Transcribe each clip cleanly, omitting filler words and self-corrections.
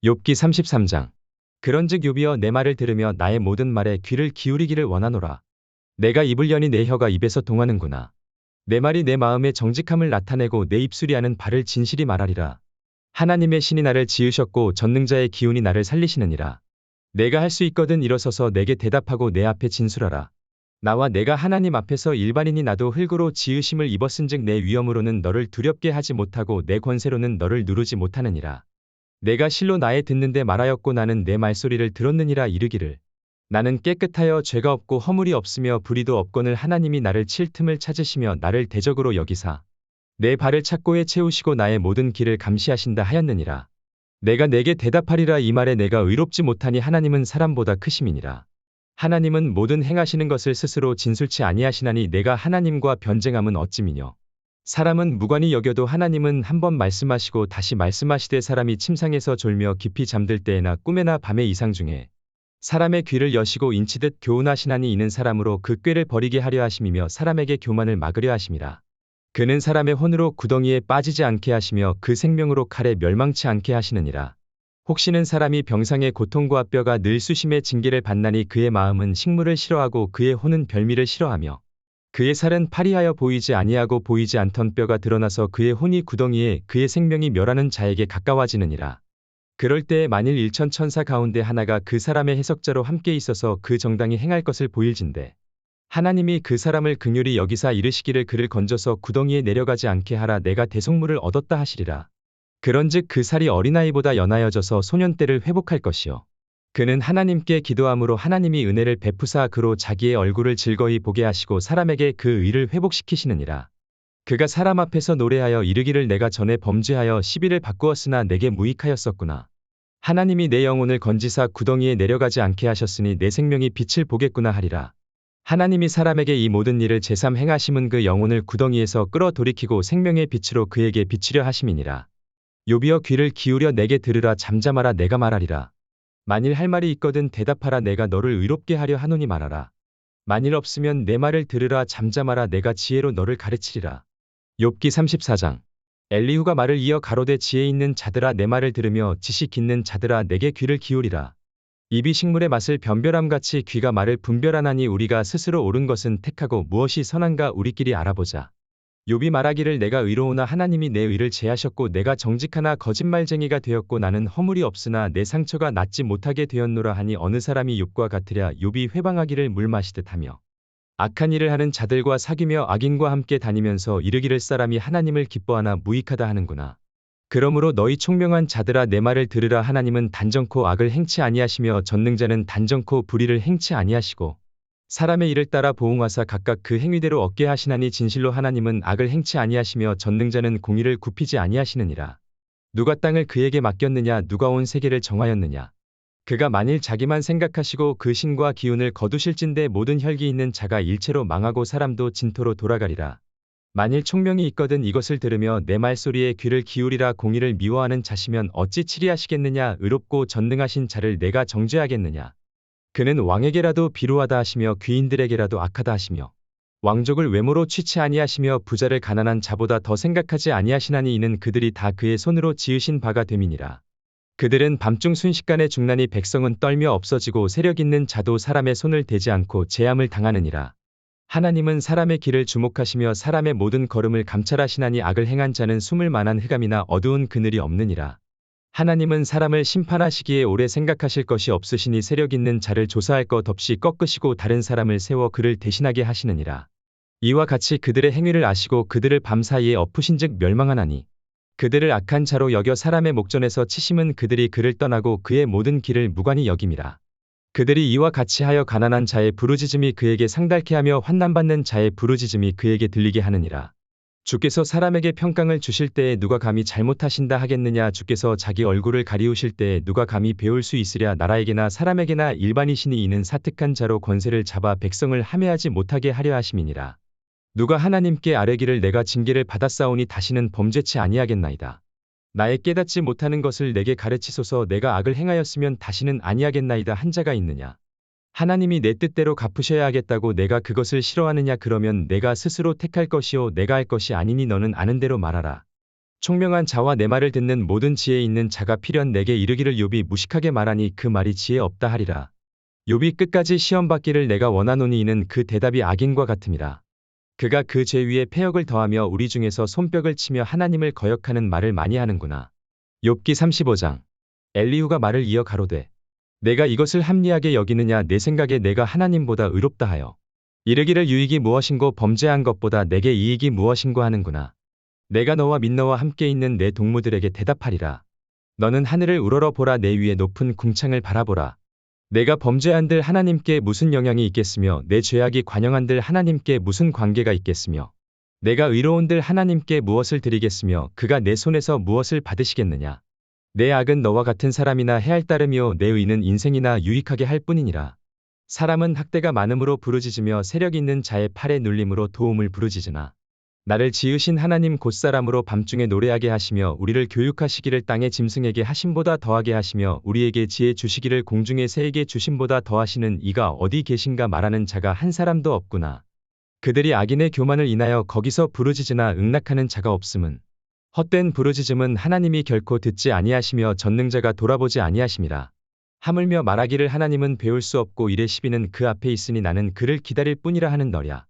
욥기 33장. 그런즉 욥이여 내 말을 들으며 나의 모든 말에 귀를 기울이기를 원하노라. 내가 입을 여니 내 혀가 입에서 동하는구나. 내 말이 내 마음의 정직함을 나타내고 내 입술이 하는 바를 진실이 말하리라. 하나님의 신이 나를 지으셨고 전능자의 기운이 나를 살리시느니라. 내가 할 수 있거든 일어서서 내게 대답하고 내 앞에 진술하라. 나와 내가 하나님 앞에서 일반인이 나도 흙으로 지으심을 입었은즉 내 위엄으로는 너를 두렵게 하지 못하고 내 권세로는 너를 누르지 못하느니라. 내가 실로 나의 듣는데 말하였고 나는 내 말소리를 들었느니라 이르기를. 나는 깨끗하여 죄가 없고 허물이 없으며 불의도 없거늘 하나님이 나를 칠 틈을 찾으시며 나를 대적으로 여기사 내 발을 착고에 채우시고 나의 모든 길을 감시하신다 하였느니라. 내가 내게 대답하리라 이 말에 내가 의롭지 못하니 하나님은 사람보다 크심이니라. 하나님은 모든 행하시는 것을 스스로 진술치 아니하시나니 내가 하나님과 변쟁함은 어찌미뇨. 사람은 무관히 여겨도 하나님은 한 번 말씀하시고 다시 말씀하시되 사람이 침상에서 졸며 깊이 잠들 때에나 꿈에나 밤의 이상 중에 사람의 귀를 여시고 인치듯 교훈하시나니 이는 사람으로 그 꾀를 버리게 하려 하심이며 사람에게 교만을 막으려 하심이라. 그는 사람의 혼으로 구덩이에 빠지지 않게 하시며 그 생명으로 칼에 멸망치 않게 하시느니라. 혹시는 사람이 병상의 고통과 뼈가 늘 수심의 징계를 받나니 그의 마음은 식물을 싫어하고 그의 혼은 별미를 싫어하며 그의 살은 파리하여 보이지 아니하고 보이지 않던 뼈가 드러나서 그의 혼이 구덩이에 그의 생명이 멸하는 자에게 가까워지느니라. 그럴 때에 만일 일천 천사 가운데 하나가 그 사람의 해석자로 함께 있어서 그 정당이 행할 것을 보일진대 하나님이 그 사람을 긍휼히 여기사 이르시기를 그를 건져서 구덩이에 내려가지 않게 하라 내가 대속물을 얻었다 하시리라. 그런즉 그 살이 어린아이보다 연하여져서 소년 때를 회복할 것이요 그는 하나님께 기도함으로 하나님이 은혜를 베푸사 그로 자기의 얼굴을 즐거이 보게 하시고 사람에게 그 의를 회복시키시느니라. 그가 사람 앞에서 노래하여 이르기를 내가 전에 범죄하여 시비를 바꾸었으나 내게 무익하였었구나. 하나님이 내 영혼을 건지사 구덩이에 내려가지 않게 하셨으니 내 생명이 빛을 보겠구나 하리라. 하나님이 사람에게 이 모든 일을 제삼 행하심은 그 영혼을 구덩이에서 끌어 돌이키고 생명의 빛으로 그에게 비치려 하심이니라. 욥이여 귀를 기울여 내게 들으라 잠잠하라 내가 말하리라. 만일 할 말이 있거든 대답하라 내가 너를 의롭게 하려 하노니 말하라. 만일 없으면 내 말을 들으라 잠잠하라 내가 지혜로 너를 가르치리라. 욥기 34장. 엘리후가 말을 이어 가로되 지혜 있는 자들아 내 말을 들으며 지식 있는 자들아 내게 귀를 기울이라. 입이 식물의 맛을 변별함같이 귀가 말을 분별하나니 우리가 스스로 옳은 것은 택하고 무엇이 선한가 우리끼리 알아보자. 욥이 말하기를 내가 의로우나 하나님이 내 의를 제하셨고 내가 정직하나 거짓말쟁이가 되었고 나는 허물이 없으나 내 상처가 낫지 못하게 되었노라 하니 어느 사람이 욥과 같으랴. 욥이 회방하기를 물 마시듯 하며 악한 일을 하는 자들과 사귀며 악인과 함께 다니면서 이르기를 사람이 하나님을 기뻐하나 무익하다 하는구나. 그러므로 너희 총명한 자들아 내 말을 들으라. 하나님은 단정코 악을 행치 아니하시며 전능자는 단정코 불의를 행치 아니하시고 사람의 일을 따라 보응하사 각각 그 행위대로 얻게 하시나니 진실로 하나님은 악을 행치 아니하시며 전능자는 공의를 굽히지 아니하시느니라. 누가 땅을 그에게 맡겼느냐 누가 온 세계를 정하였느냐. 그가 만일 자기만 생각하시고 그 신과 기운을 거두실진대 모든 혈기 있는 자가 일체로 망하고 사람도 진토로 돌아가리라. 만일 총명이 있거든 이것을 들으며 내 말소리에 귀를 기울이라. 공의를 미워하는 자시면 어찌 치리하시겠느냐. 의롭고 전능하신 자를 내가 정죄하겠느냐. 그는 왕에게라도 비루하다 하시며 귀인들에게라도 악하다 하시며 왕족을 외모로 취치 아니하시며 부자를 가난한 자보다 더 생각하지 아니하시나니 이는 그들이 다 그의 손으로 지으신 바가 됨이니라. 그들은 밤중 순식간에 죽나니 백성은 떨며 없어지고 세력 있는 자도 사람의 손을 대지 않고 재앙을 당하느니라. 하나님은 사람의 길을 주목하시며 사람의 모든 걸음을 감찰하시나니 악을 행한 자는 숨을 만한 흑암이나 어두운 그늘이 없느니라. 하나님은 사람을 심판하시기에 오래 생각하실 것이 없으시니 세력 있는 자를 조사할 것 없이 꺾으시고 다른 사람을 세워 그를 대신하게 하시느니라. 이와 같이 그들의 행위를 아시고 그들을 밤사이에 엎으신즉 멸망하나니 그들을 악한 자로 여겨 사람의 목전에서 치심은 그들이 그를 떠나고 그의 모든 길을 무관히 여김이라. 그들이 이와 같이 하여 가난한 자의 부르짖음이 그에게 상달케 하며 환난받는 자의 부르짖음이 그에게 들리게 하느니라. 주께서 사람에게 평강을 주실 때에 누가 감히 잘못하신다 하겠느냐. 주께서 자기 얼굴을 가리우실 때에 누가 감히 배울 수 있으랴. 나라에게나 사람에게나 일반이시니 이는 사특한 자로 권세를 잡아 백성을 함해하지 못하게 하려 하심이니라. 누가 하나님께 아뢰기를 내가 징계를 받았사오니 다시는 범죄치 아니하겠나이다. 나의 깨닫지 못하는 것을 내게 가르치소서. 내가 악을 행하였으면 다시는 아니하겠나이다 한 자가 있느냐. 하나님이 내 뜻대로 갚으셔야 하겠다고 내가 그것을 싫어하느냐. 그러면 내가 스스로 택할 것이요 내가 할 것이 아니니 너는 아는 대로 말하라. 총명한 자와 내 말을 듣는 모든 지혜 있는 자가 필연 내게 이르기를 욥이 무식하게 말하니 그 말이 지혜 없다 하리라. 욥이 끝까지 시험 받기를 내가 원하노니 이는 그 대답이 악인과 같음이라. 그가 그 죄 위에 패역을 더하며 우리 중에서 손뼉을 치며 하나님을 거역하는 말을 많이 하는구나. 욥기 35장. 엘리후가 말을 이어 가로되 내가 이것을 합리하게 여기느냐 내 생각에 내가 하나님보다 의롭다 하여 이르기를 유익이 무엇인고 범죄한 것보다 내게 이익이 무엇인고 하는구나. 내가 너와 민너와 함께 있는 내 동무들에게 대답하리라. 너는 하늘을 우러러 보라 내 위에 높은 궁창을 바라보라. 내가 범죄한들 하나님께 무슨 영향이 있겠으며 내 죄악이 관영한들 하나님께 무슨 관계가 있겠으며 내가 의로운들 하나님께 무엇을 드리겠으며 그가 내 손에서 무엇을 받으시겠느냐. 내 악은 너와 같은 사람이나 해할 따름이요 내 의는 인생이나 유익하게 할 뿐이니라. 사람은 학대가 많음으로 부르짖으며 세력 있는 자의 팔에 눌림으로 도움을 부르짖으나 나를 지으신 하나님 곧사람으로 밤중에 노래하게 하시며 우리를 교육하시기를 땅의 짐승에게 하심보다 더하게 하시며 우리에게 지혜 주시기를 공중의 새에게 주심보다 더하시는 이가 어디 계신가 말하는 자가 한 사람도 없구나. 그들이 악인의 교만을 인하여 거기서 부르짖으나 응낙하는 자가 없음은 헛된 부르짖음은 하나님이 결코 듣지 아니하시며 전능자가 돌아보지 아니하심이라. 하물며 말하기를 하나님은 배울 수 없고 이래 시비는 그 앞에 있으니 나는 그를 기다릴 뿐이라 하는 너랴.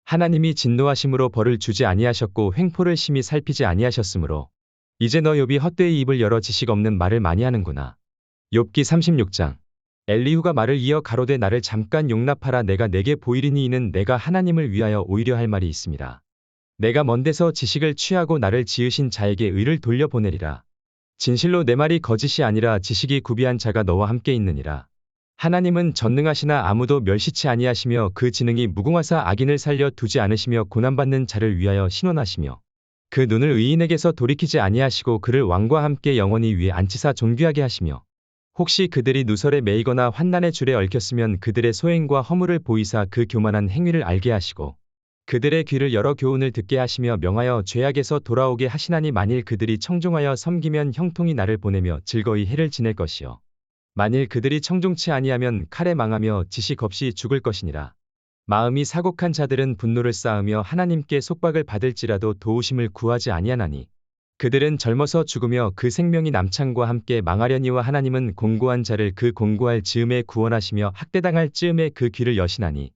하나님이 진노하심으로 벌을 주지 아니하셨고 횡포를 심히 살피지 아니하셨으므로 이제 너 욥이 헛되이 입을 열어 지식 없는 말을 많이 하는구나. 욥기 36장. 엘리후가 말을 이어 가로되 나를 잠깐 용납하라 내가 내게 보이리니 이는 내가 하나님을 위하여 오히려 할 말이 있음이라. 내가 먼 데서 지식을 취하고 나를 지으신 자에게 의를 돌려보내리라. 진실로 내 말이 거짓이 아니라 지식이 구비한 자가 너와 함께 있느니라. 하나님은 전능하시나 아무도 멸시치 아니하시며 그 지능이 무궁하사 악인을 살려 두지 않으시며 고난받는 자를 위하여 신원하시며 그 눈을 의인에게서 돌이키지 아니하시고 그를 왕과 함께 영원히 위에 앉히사 존귀하게 하시며 혹시 그들이 누설에 매이거나 환난의 줄에 얽혔으면 그들의 소행과 허물을 보이사 그 교만한 행위를 알게 하시고 그들의 귀를 열어 교훈을 듣게 하시며 명하여 죄악에서 돌아오게 하시나니 만일 그들이 청종하여 섬기면 형통이 나를 보내며 즐거이 해를 지낼 것이요 만일 그들이 청종치 아니하면 칼에 망하며 지식 없이 죽을 것이니라. 마음이 사곡한 자들은 분노를 쌓으며 하나님께 속박을 받을지라도 도우심을 구하지 아니하나니 그들은 젊어서 죽으며 그 생명이 남창과 함께 망하려니와 하나님은 공고한 자를 그 공고할 즈음에 구원하시며 학대당할 즈음에 그 귀를 여시나니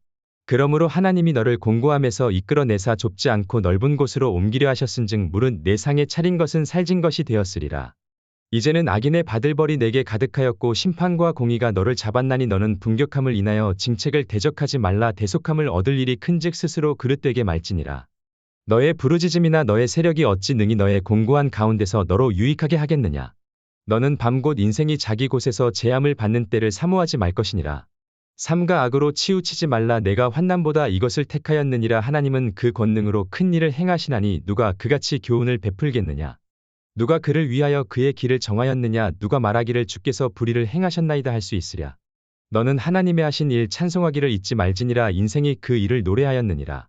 그러므로 하나님이 너를 공고함에서 이끌어내사 좁지 않고 넓은 곳으로 옮기려 하셨은즉 무릇 내 상에 차린 것은 살진 것이 되었으리라. 이제는 악인의 받을 벌이 내게 가득하였고 심판과 공의가 너를 잡았나니 너는 분격함을 인하여 징책을 대적하지 말라 대속함을 얻을 일이 큰즉 스스로 그릇되게 말지니라. 너의 부르짖음이나 너의 세력이 어찌 능히 너의 공고한 가운데서 너로 유익하게 하겠느냐. 너는 밤 곧 인생이 자기 곳에서 재함을 받는 때를 사모하지 말 것이니라. 삼가 악으로 치우치지 말라 내가 환난보다 이것을 택하였느니라 하나님은 그 권능으로 큰 일을 행하시나니 누가 그같이 교훈을 베풀겠느냐. 누가 그를 위하여 그의 길을 정하였느냐 누가 말하기를 주께서 불의를 행하셨나이다 할 수 있으랴. 너는 하나님의 하신 일 찬송하기를 잊지 말지니라 인생이 그 일을 노래하였느니라.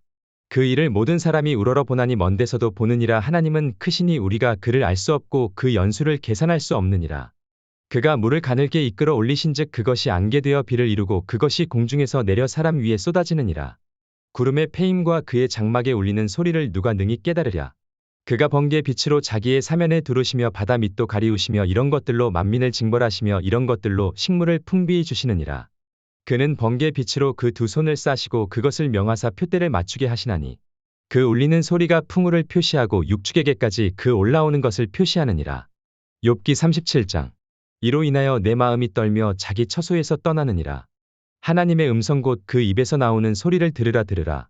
그 일을 모든 사람이 우러러 보나니 먼 데서도 보느니라 하나님은 크시니 우리가 그를 알 수 없고 그 연수를 계산할 수 없느니라. 그가 물을 가늘게 이끌어 올리신즉 그것이 안개되어 비를 이루고 그것이 공중에서 내려 사람 위에 쏟아지느니라. 구름의 패임과 그의 장막에 울리는 소리를 누가 능히 깨달으랴. 그가 번개 빛으로 자기의 사면에 두르시며 바다 밑도 가리우시며 이런 것들로 만민을 징벌하시며 이런 것들로 식물을 풍비히 주시느니라. 그는 번개 빛으로 그 두 손을 싸시고 그것을 명하사 표대를 맞추게 하시나니 그 울리는 소리가 풍우를 표시하고 육축에게까지 그 올라오는 것을 표시하느니라. 욥기 37장. 이로 인하여 내 마음이 떨며 자기 처소에서 떠나느니라. 하나님의 음성 곧 그 입에서 나오는 소리를 들으라 들으라.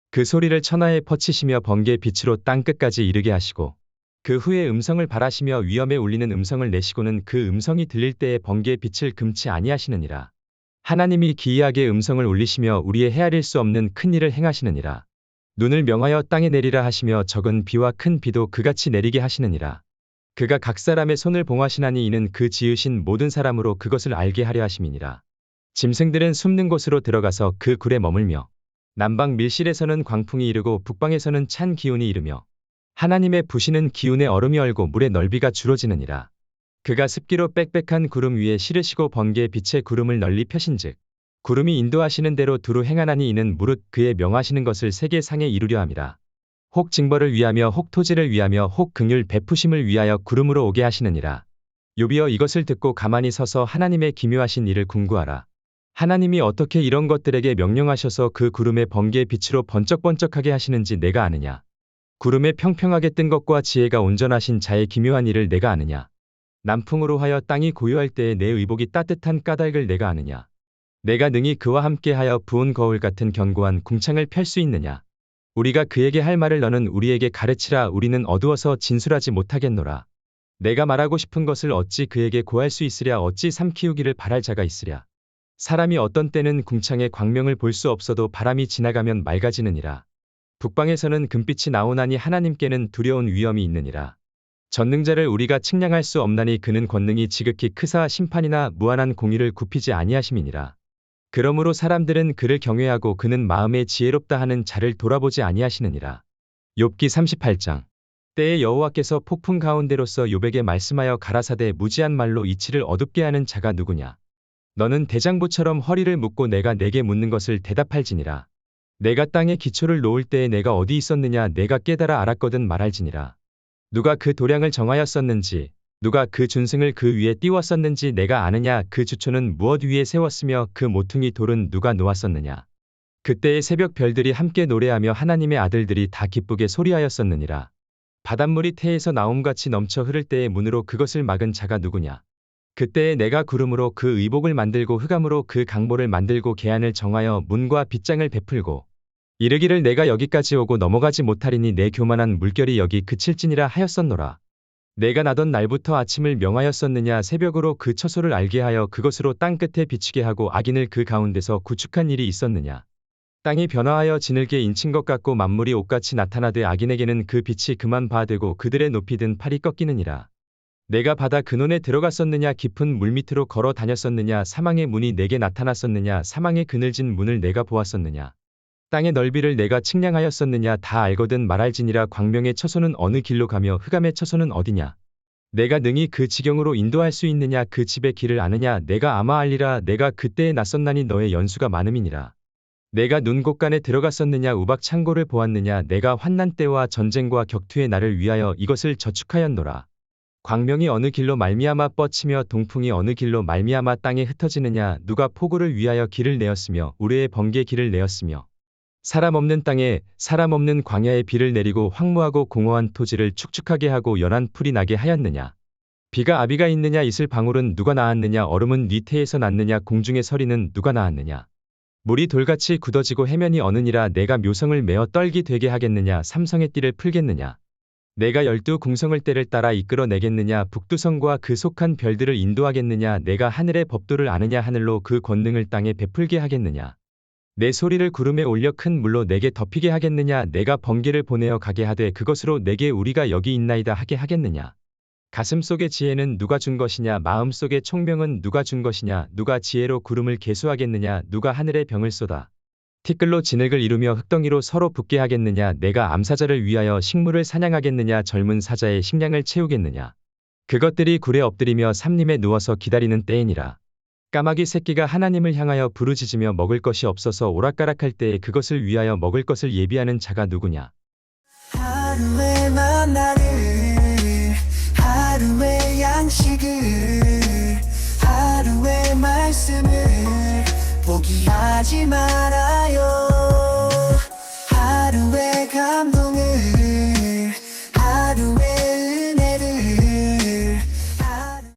그 소리를 천하에 퍼치시며 번개 빛으로 땅 끝까지 이르게 하시고 그 후에 음성을 발하시며 위엄에 울리는 음성을 내시고는 그 음성이 들릴 때에 번개 빛을 금치 아니하시느니라. 하나님이 기이하게 음성을 울리시며 우리의 헤아릴 수 없는 큰 일을 행하시느니라. 눈을 명하여 땅에 내리라 하시며 적은 비와 큰 비도 그같이 내리게 하시느니라. 그가 각 사람의 손을 봉하시나니 이는 그 지으신 모든 사람으로 그것을 알게 하려 하심이니라. 짐승들은 숨는 곳으로 들어가서 그 굴에 머물며 남방 밀실에서는 광풍이 이르고 북방에서는 찬 기운이 이르며 하나님의 부시는 기운에 얼음이 얼고 물의 넓이가 줄어지느니라. 그가 습기로 빽빽한 구름 위에 실으시고 번개 빛의 구름을 널리 펴신즉 구름이 인도하시는 대로 두루 행하나니 이는 무릇 그의 명하시는 것을 세계 상에 이루려 함이라. 혹 징벌을 위하며 혹 토지를 위하며 혹 긍휼 베푸심을 위하여 구름으로 오게 하시느니라. 욥이여 이것을 듣고 가만히 서서 하나님의 기묘하신 일을 궁구하라. 하나님이 어떻게 이런 것들에게 명령하셔서 그 구름의 번개의 빛으로 번쩍번쩍하게 하시는지 내가 아느냐. 구름에 평평하게 뜬 것과 지혜가 온전하신 자의 기묘한 일을 내가 아느냐. 남풍으로 하여 땅이 고요할 때에 내 의복이 따뜻한 까닭을 내가 아느냐. 내가 능히 그와 함께하여 부은 거울 같은 견고한 궁창을 펼 수 있느냐. 우리가 그에게 할 말을 너는 우리에게 가르치라. 우리는 어두워서 진술하지 못하겠노라. 내가 말하고 싶은 것을 어찌 그에게 고할 수 있으랴. 어찌 삼키우기를 바랄 자가 있으랴. 사람이 어떤 때는 궁창의 광명을 볼 수 없어도 바람이 지나가면 맑아지느니라. 북방에서는 금빛이 나오나니 하나님께는 두려운 위엄이 있느니라. 전능자를 우리가 측량할 수 없나니 그는 권능이 지극히 크사 심판이나 무한한 공의를 굽히지 아니하심이니라. 그러므로 사람들은 그를 경외하고 그는 마음에 지혜롭다 하는 자를 돌아보지 아니하시느니라. 욥기 38장. 때에 여호와께서 폭풍 가운데로서 욥에게 말씀하여 가라사대 무지한 말로 이치를 어둡게 하는 자가 누구냐. 너는 대장부처럼 허리를 묶고 내가 내게 묻는 것을 대답할지니라. 내가 땅에 기초를 놓을 때에 내가 어디 있었느냐. 내가 깨달아 알았거든 말할지니라. 누가 그 도량을 정하였었는지 누가 그 준승을 그 위에 띄웠었는지 내가 아느냐. 그 주초는 무엇 위에 세웠으며 그 모퉁이 돌은 누가 놓았었느냐. 그때의 새벽 별들이 함께 노래하며 하나님의 아들들이 다 기쁘게 소리하였었느니라. 바닷물이 태에서 나옴같이 넘쳐 흐를 때에 문으로 그것을 막은 자가 누구냐. 그때에 내가 구름으로 그 의복을 만들고 흑암으로 그 강보를 만들고 계안을 정하여 문과 빗장을 베풀고 이르기를 내가 여기까지 오고 넘어가지 못하리니 내 교만한 물결이 여기 그칠지니라 하였었노라. 내가 나던 날부터 아침을 명하였었느냐. 새벽으로 그 처소를 알게 하여 그것으로 땅끝에 비치게 하고 악인을 그 가운데서 구축한 일이 있었느냐. 땅이 변화하여 지늘게 인친 것 같고 만물이 옷같이 나타나되 악인에게는 그 빛이 그만 바되고 그들의 높이 든 팔이 꺾이느니라. 내가 바다 근원에 들어갔었느냐. 깊은 물밑으로 걸어 다녔었느냐. 사망의 문이 내게 나타났었느냐. 사망의 그늘진 문을 내가 보았었느냐. 땅의 넓이를 내가 측량하였었느냐. 다 알거든 말할지니라. 광명의 처소는 어느 길로 가며 흑암의 처소는 어디냐. 내가 능히 그 지경으로 인도할 수 있느냐. 그 집의 길을 아느냐. 내가 아마 알리라. 내가 그때에 낯섰나니 너의 연수가 많음이니라. 내가 눈곳간에 들어갔었느냐. 우박 창고를 보았느냐. 내가 환난 때와 전쟁과 격투의 날을 위하여 이것을 저축하였노라. 광명이 어느 길로 말미암아 뻗치며 동풍이 어느 길로 말미암아 땅에 흩어지느냐. 누가 폭우를 위하여 길을 내었으며 우레의 번개 길을 내었으며 사람 없는 땅에 사람 없는 광야에 비를 내리고 황무하고 공허한 토지를 축축하게 하고 연한 풀이 나게 하였느냐. 비가 아비가 있느냐. 이슬 방울은 누가 낳았느냐. 얼음은 네 태에서 났느냐. 공중의 서리는 누가 낳았느냐. 물이 돌같이 굳어지고 해면이 어느니라. 내가 묘성을 메어 떨기 되게 하겠느냐. 삼성의 띠를 풀겠느냐. 내가 12궁성을 때를 따라 이끌어내겠느냐. 북두성과 그 속한 별들을 인도하겠느냐. 내가 하늘의 법도를 아느냐. 하늘로 그 권능을 땅에 베풀게 하겠느냐. 내 소리를 구름에 올려 큰 물로 내게 덮이게 하겠느냐. 내가 번개를 보내어 가게 하되 그것으로 내게 우리가 여기 있나이다 하게 하겠느냐. 가슴속의 지혜는 누가 준 것이냐. 마음속의 총명은 누가 준 것이냐. 누가 지혜로 구름을 계수하겠느냐. 누가 하늘의 병을 쏟아 티끌로 진흙을 이루며 흙덩이로 서로 붙게 하겠느냐. 내가 암사자를 위하여 식물을 사냥하겠느냐. 젊은 사자의 식량을 채우겠느냐. 그것들이 굴에 엎드리며 삼림에 누워서 기다리는 때이니라. 까마귀 새끼가 하나님을 향하여 부르짖으며 먹을 것이 없어서 오락가락할 때에 그것을 위하여 먹을 것을 예비하는 자가 누구냐. 하루의 만나를 하루의 양식을 하루의 말씀을 포기하지 마라.